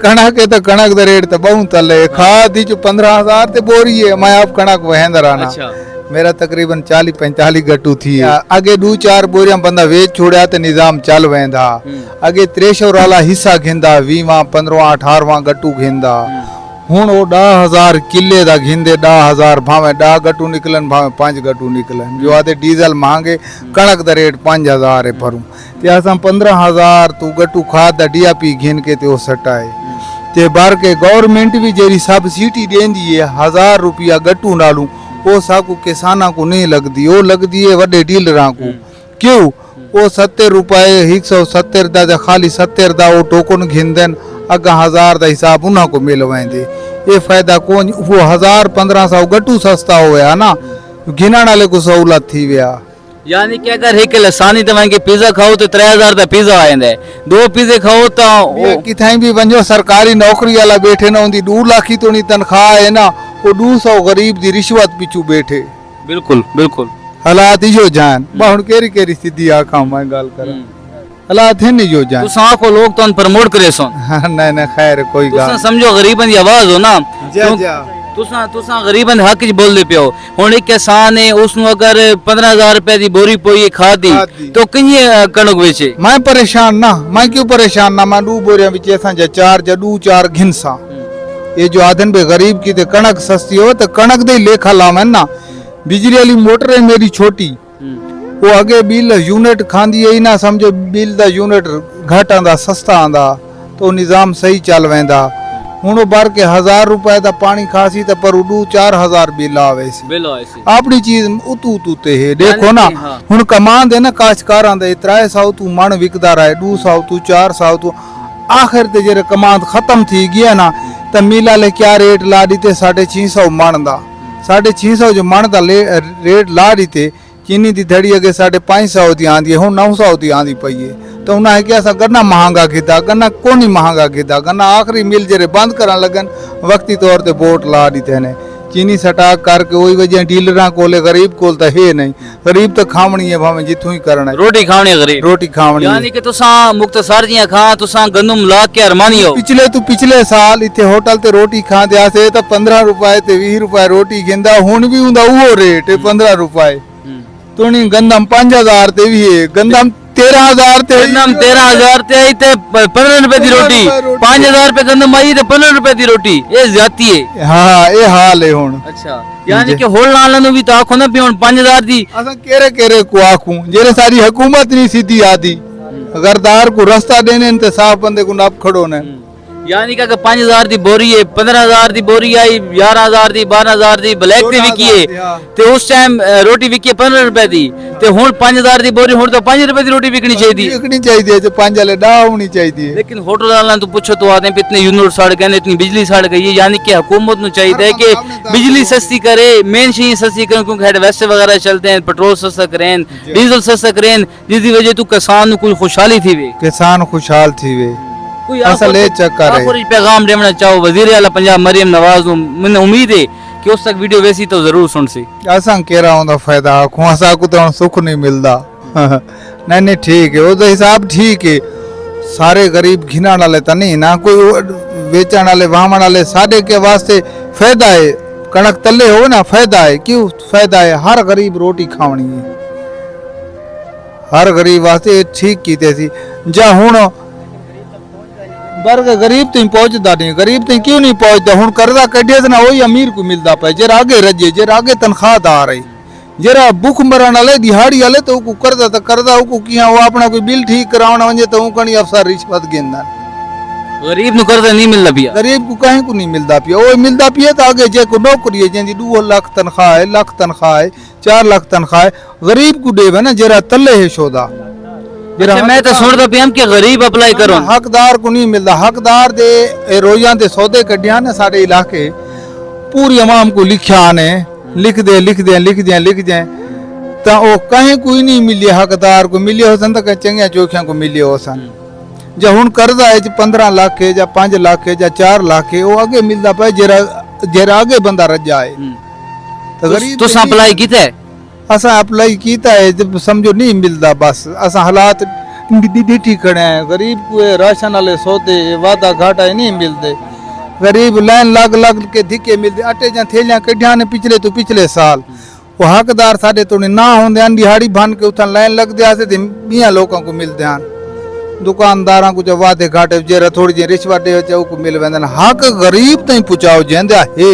कणक है तो कणक दा रेट तो बहुत तले खाद दी 15,000 ते बोरी है। मैं आप कणक वहेंदा रहना। अच्छा मेरा तकरीबन 40-45 गट्टू थी। आगे 2-4 बोरियां बंदा वेच छोड़िया तो निजाम चल वेंदा। आगे 300 वाला हिस्सा घिंदा 20 15 18 गट्टू घिंदा। हुण वो 10,000 किले दा घिंदे 10,000 भावे 10 गट्टू निकलन भावे 5 गट्टू निकलन। जो आते डीजल महंगे कणक दा रेट 5,000 है भरूं ते असां 15,000 तू गट्टू खाद दा डीआपी घिन के ते ओ सटाए ते भर के गवर्नमेंट भी जेरी सब्सिडी देंदी है 1000 रुपया गट्टू नालू वो साकू किसाना को नहीं लगदी। वो लगदी है वड्डे डीलरां को। क्यों वो 70 रुपए 170 दा खाली 70 दा वो टोकन घिंदन अगा 1000 दा हिसाब उन्हां को मिल वेंदे। ये फायदा कौन वो 1000-1500 गट्टू सस्ता होया ना घिनण वाले को सहूलत थी वया। यानी कि अगर एक लसानी तव्हां के पिज़्ज़ा खाओ तो 3000 दा पिज़्ज़ा आंदा है। 2 पिज़्ज़े खाओ तो किथाई भी वञो सरकारी नौकरी वाला बैठे ना होंदी 2 लाख तो नहीं तनख्वाह है ना वो 200 गरीब दी रिश्वत पिछू बैठे। बिल्कुल बिल्कुल हालात इहो जान हुण केरी केरी सिद्धी आखां मैं गल करा हालात है नहीं जो जान तुसां को लोग तो प्रमोट करे सोन। नहीं नहीं खैर कोई तुसां गल समझो गरीबन दी आवाज हो ना जा तुसां गरीबन दे हक च बोलदे पियो। हुण एक किसान है उसनु अगर 15,000 रुपए दी बोरी पोई खाद दी तो किंजे कणक बेचे। मैं परेशान ना मैं क्यों परेशान ना मैं 2 बोरियां विच असां जा 4 घिनसा ये जो आदन बे गरीब की ते कणक सस्ती हो तो कणक दे लेखा लावन ना। बिजली वाली मोटर है मेरी छोटी वो आगे बिल यूनिट खांदी है ना समझो बिल दा यूनिट घट आंदा सस्ता आंदा तो निजाम सही चल वेंदा। हुण बार के 1000 रुपए दा पानी खासी तो पर 2-4,000 बिल आवे सी अपनी चीज उतू उतू ते है देखो ना। हुण कमान दे ना काश्तकारां दे 300 तू मण विकदा रहे 200 तू 400 तू आखिर ते जेरे कमांद खत्म थी गया ना तो मिला ले क्या रेट ला दीते 650 मण दा 650 जो मण दा रेट ला दीते। चीनी दी धड़ी अगे 550 दी आंदी है हुण 900 दी आंदी पई है तो उन्हें क्या सा गन्ना महंगा कीता गन्ना कोनी महंगा कीता गन्ना आखिरी मिल जेरे बंद करन लगन वक्ती तौर ते वोट ला दीते ने चीनी सटाक करके वही वजह डीलरां कोले गरीब कोल तो है नहीं। गरीब तो खावणी है भावे जिथों ही करना रोटी खावणी गरीब रोटी खावणी यानी कि तुसां मुख्तसर जियां खा तुसां गंदम ला के अरमानी हो। पिछले साल इथे होटल ते रोटी खांदे आसे तो 15 रुपए ते 20 रुपए रोटी गिंदा हुण भी हुंदा वो रेट है 15 रुपए तुणी गंदम 5000 ते भी है गंदम 13,000 ते गंदम 13,000 ते आई ते 15 रुपए दी रोटी 5,000 रुपए गंदम आई ते 15 रुपए दी रोटी ये ज्यादती है। हां ये हाल है हुण। अच्छा यानी कि होल नाल नु भी तो आखो ना भी हुण 5,000 दी असा केरे को आखूं जेरे सारी हुकूमत नहीं सीधी आदी गरदार को रास्ता देने ते साफ बंदे को नाप खड़ो ने। यानी कि 5,000 दी बोरी है 15,000 दी बोरी आई 11,000 दी 12,000 दी ब्लैक ते विकी है ते उस टाइम रोटी विकी 15 रुपए दी ते हुण 5,000 दी बोरी हुण तो 5 रुपए दी रोटी विकनी चाहिए जो 5 वाले 10 होनी चाहिए। लेकिन होटल वाला तो पूछो तो आते इतने यूनिट सड़ गए इतनी बिजली सड़ गई है। यानी कि हुकूमत नु चाहिए कि बिजली सस्ती करे मेन चीज सस्ती करे क्योंकि हेड वैसे वगैरह चलते हैं पेट्रोल सस्ता करें डीजल सस्ता करें जिसकी वजह तो किसान नु कोई खुशहाली थी वे किसान खुशहाल थी वे कोई असल है चक्कर है। आखिरी पैगाम देना चाहो वजीर आला पंजाब मरियम नवाज नु मैंने उम्मीद है कि उस तक वीडियो वैसी तो जरूर सुन सी असा केरा होंदा फायदा खुआसा को तो सुख नहीं मिलदा नहीं ठीक है वो हिसाब ठीक है सारे गरीब घिनण वाले तो नहीं ना कोई बेचण वाले वाहण वाले सारे के वास्ते फायदा है कणक तले हो ना फायदा है क्यों फायदा है हर गरीब रोटी खावणी है हर गरीब वास्ते ठीक कीते सी जा हुण वर्ग गरीब तो पहुंचता नहीं गरीब तो क्यों नहीं पहुंचता हुण कर्जा कढे ना वही अमीर को मिलता पे जरा आगे रजे जरा आगे तनख्वाहदार है जरा भूख मरण वाले दिहाड़ी वाले तो कर्जा को किया वो अपना कोई बिल ठीक करावना वजे तो कणी अफसर रिश्वत गिंदा गरीब नु कर्जा नहीं मिलदा पिया गरीब को कहीं को नहीं मिलदा पिया वो मिलदा पिया तो आगे जे को नौकरी है जेंदी 2 लाख तनख्वाह है लाख तनख्वाह है 4 लाख तनख्वाह है गरीब को देवे ना जरा तले है शोदा जरा मैं तो सुनदा पिया कि गरीब अप्लाई करो हकदार को नहीं मिलदा हकदार दे रोजां दे सौदे कढिया ने साडे इलाके पूरी आवाम को लिखिया ने लिख दे तो वो कहीं कोई नहीं मिले हकदार को मिले हो सन तो चंगिया चौखिया को मिले हो सन जो हुण कर्जा है 15 लाख है या 5 लाख है या 4 लाख है वो आगे मिलदा पे जरा आगे बंदा रज जाए तो गरीब तुसा अप्लाई कीता है असा अप्लाई कीता है जब समझो नहीं मिलदा बस असा हालात डिठी खड़े हैं। गरीब को ये राशन वाले सौदे ये वादा घाटा ही नहीं मिलते। गरीब लाइन लग लग के धिके मिलते। आटे जा थैलियां कढ़िया ने पिछले साल वो हकदार साडे तो ना होंदे हैं। दिहाड़ी बन के उठन लाइन लग दिया से 20 लोगों को मिलते हैं। दुकानदारों को जो वादे घाटे जेरा थोड़ी जी रिश्वत दे को मिल वेंदन। हक गरीब ताईं पहुंचाओ जेंदा है।